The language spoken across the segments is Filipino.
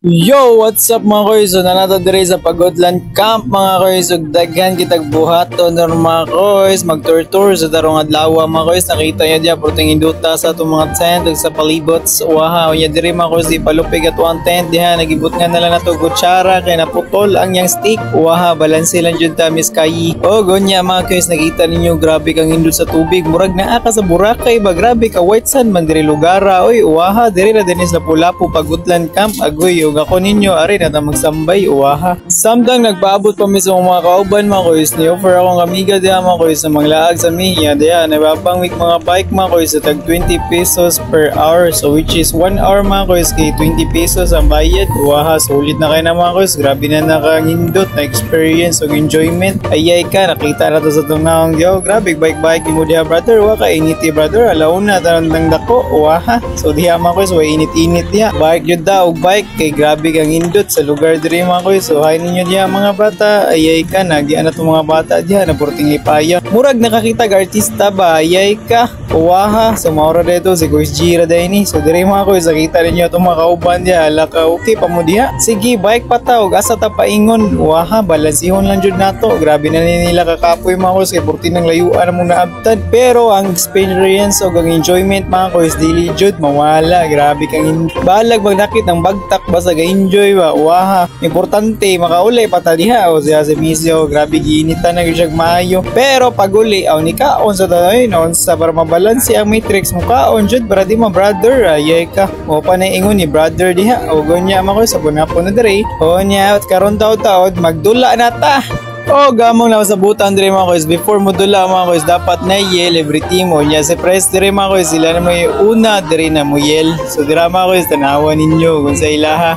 Yo, what's up mga koy? So nanato dire sa Pagodland Camp mga koy. So daghan kitag buhaton mga koy. Mag-tour sa tarong adlaw mga koy. Nakita niya diya porting induta sa itong mga tent sa palibot. Waha, unya dire mga koy di palupig at one tent diha nagibot nga na lang nato kutsara kay naputol ang yang stick. Waha, balanse lang jud ta Miss Kayi. O gonya mga koy, nakita ninyo grabe kang indot sa tubig. Murag naa ka sa Boracay ba? Grabe ka white sand man dire lugara. Oy, waha, dire na dinis na Lapu-Lapu Pagodland Camp. Agoy ako ninyo ari na ta magsambay uwaha. Samtang nagpaabot pa mi sa mga kauban mga koys, ni-offer akong amiga diya mga koys sa mga laag sa miya diya. Nababangwik mga bike mga koys sa tag 20 pesos per hour. So which is 1 hour mga koys kay 20 pesos ang bayad. Uwaha, sulit na kayo na mga koys. Grabe na nakangindot na experience o enjoyment. Ayay ka, nakita na to sa tunawang diyo. Grabe, bike mo diya brother. Uwa ka, initi brother. Alauna, tarandang dako. Uwaha. So diya mga koys, init-init diya. Bike yun daw, bike kay grabe kang indot sa lugar diri mga koy. So hay ninyo diha mga bata, ayay ka nagyan na itong mga bata diha na porting ipaya. Murag nakakita ka artista ba, ayay ka. Uwaha, sa maura dito si Kuis Gira dahil so diri mga koy, sakita ninyo itong mga kauban diha. Ala ka, okay pa mo diha. Sige, bike patawag, asa ta paingon. Uwaha, balansihon lang jud nato. Grabe na nila kakapoy mga koy, kay porting ng layuan mo na abtad. Pero ang experience o ang enjoyment mga koy, dili jud mawala. Grabe kang balag magnakit ng bagtak basta ga-enjoy ba. Uwaha, importante makaulay patadiha o siya si Misyo. Grabe ginitan na gyud maayo. Pero pag uli aw ni kaon sa tayo noon sa para mabalanse ang matrix mo kaon jud para di ma brother ayay ka. O pa na ingon ni brother diha o gonya mako sa bunapon na dire. O nya at karon taud-taud magdula na ta. O gamong na sa butan dire mga koys, before mo dula mga koys dapat na yel everything mo nya sa press dire mga koys, sila na mo una dire na mo yel. So dira mga koys, tanawan ninyo kung sa ilaha.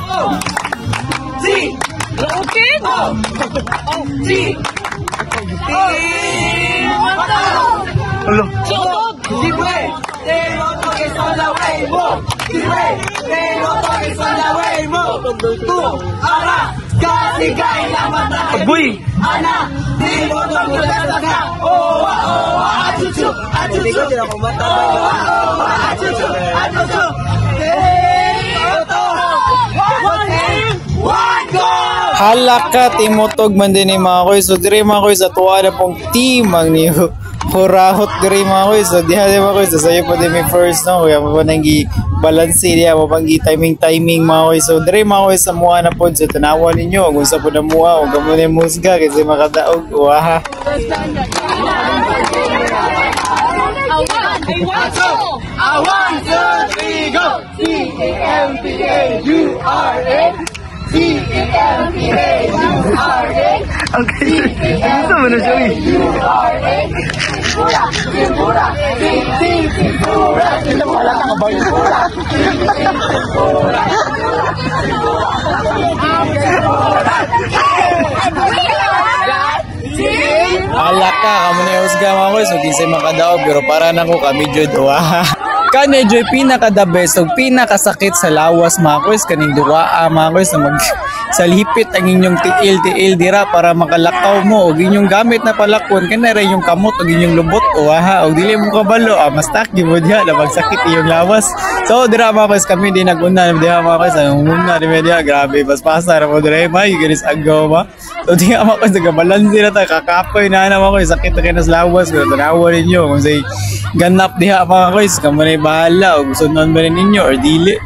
Si! Okay! Oh! Si! Hello. Si güey, te lo toques con la Weibo. Si güey, te lo toques con la Weibo. Tú, ahora, casi cae la mata. Boy! Ana, di mo toques la mata. Oh, achuchu, achuchu. Oh, achuchu, achuchu. Halaka timotog man din mga koy. So dire mga koy sa tuwa na pong team ang niyo hurahot dire mga koy. So diha di mga koy sa sayo pa din may first no kaya mo pa nang balance diha mo pang timing mga koy. So dire mga koy sa muha na pod sa tanawan ninyo kung sa pod na muha o gamo na musga kasi makadaog waha. I want to go. C-E-M-P-A-U-R-A. C-E-M-P-A-U-R-A. Okay. Ito mo na siya eh. U-R-A. Pura, pura, pura. Ito mo lang ang bayo. Pura. Halaka kamo na usga mga koy. So kinsay makadaog pero para nako kami jud waha. Kani joy pinaka the best ug pinakasakit sa lawas mga koy kaning duwa mga koy na mag sa lipit ang inyong tiil dira para makalakaw mo og inyong gamit na palakon kana ra yung kamot og inyong lubot waha og dili mo kabalo mas takgi mo diha na magsakit iyong lawas. So dira mga koy kami din naguna diha mga koy sa una di media grabe paspasa ra mo dira may ganis agaw ba. So diha mga koy nagabalanse na ta kakapoy na mga koy sakit na kinas lawas pero tanawa ninyo kung say ganap diha mga koy kamo na bahala og sunod ba ninyo or dili.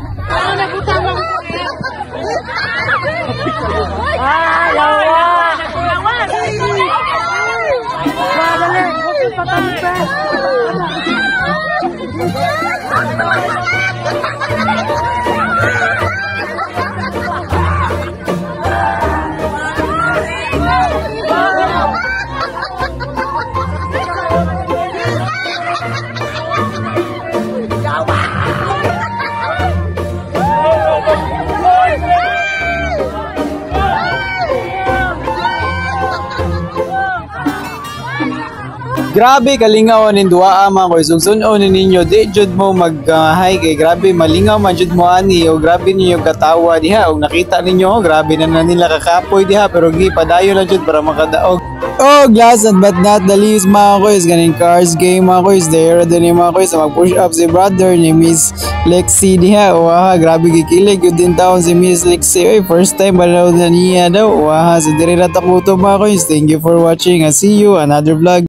Grabe kalingaw nin duaa mga koy sugsun-on ninyo di jud mo mag-hi kay grabe malingaw man jud mo ani o grabe ninyo katawa diha og nakita ninyo grabe na nila kakapoy diha pero gi padayon na jud para makadaog. Oh, last but not the least mga koys, ganing cards game mga koys, there din yung mga koys na mag-push up si brother ni Miss Lexi diha. Waha, grabe kikilig yun din taon si Miss Lexi. Oy, first time balaw na niya daw. Waha, so dire na takuto mga koys. Thank you for watching. I see you another vlog.